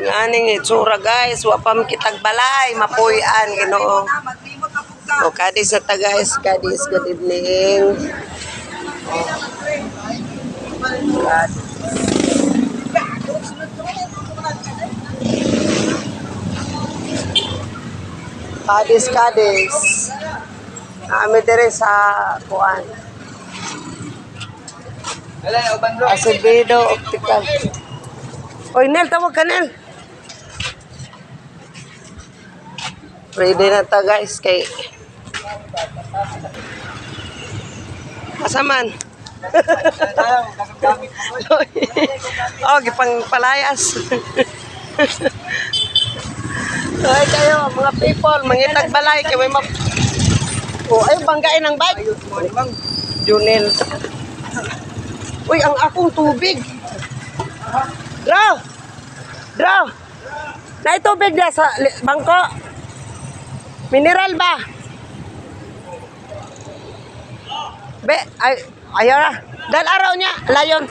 Aning itsura guys, wapam kitag balay, mapuyan Ginoo. O kadis na ta guys, kadis, good evening. Kadis. Kami dire sa kuan. Acevedo Optical. Oy, Nel, tawag ka, Nel. Ready na ta guys kay Asaman. Oh, gipang palayas. Ay kayo mga people, mangitag balay kay may oh, ay banggain ang bike. Junel. Uy, ang akong tubig. Draw. Na tubig na sa bangko. Mineral ba? Ayaw na. Dahil araw niya, layon.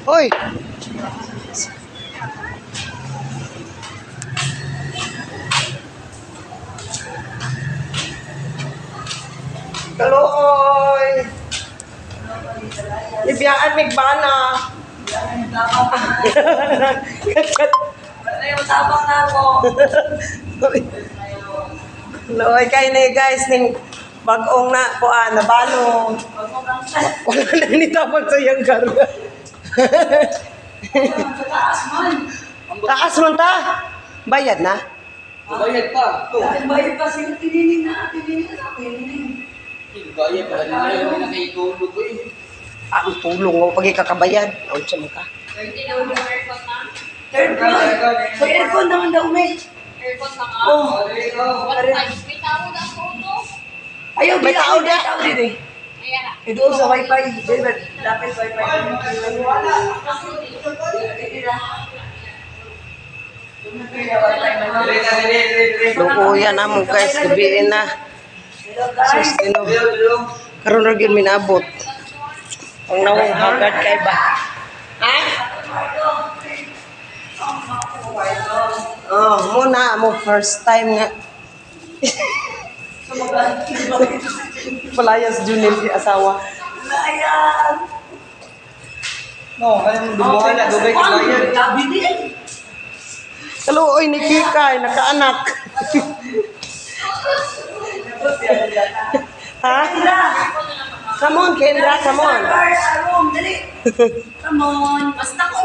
Hoy! Kaloy! Ibiyaan migbana. Tabang na ako. Loy kay ni guys ning bag-ong na kuan na balo. Wala na ni tapon sa iyang karga. Taas man ta. Bayad na. Bayad pa. Bayad pa sila tinining na. Bayad pa. Hindi na nakitulog ko eh. Ang tulong mo pag ikakabayad. Ang mo ka. 30 na ulit aircon na. Third floor. So aircon naman daw may. Aircon na nga. Oh. What time? May tawag ang photo. Ayaw, May tao na. tao din eh. Ayan na. Ito sa wifi. Dapat wifi. Lukuyan na mo guys, gabiin na. Sustino. Karon ra gyud minabot. Ang nawong hagad kay ba? Ha? Oh, muna mo first time nga. Palayas Junel di asawa. Ayan. No, kaya mo dumuhan na. Dugay ka bayad. Gabi din. Kaluoy ni Kikay, nakaanak. Ha? Come on, Kendra, come on. Come on. Basta ko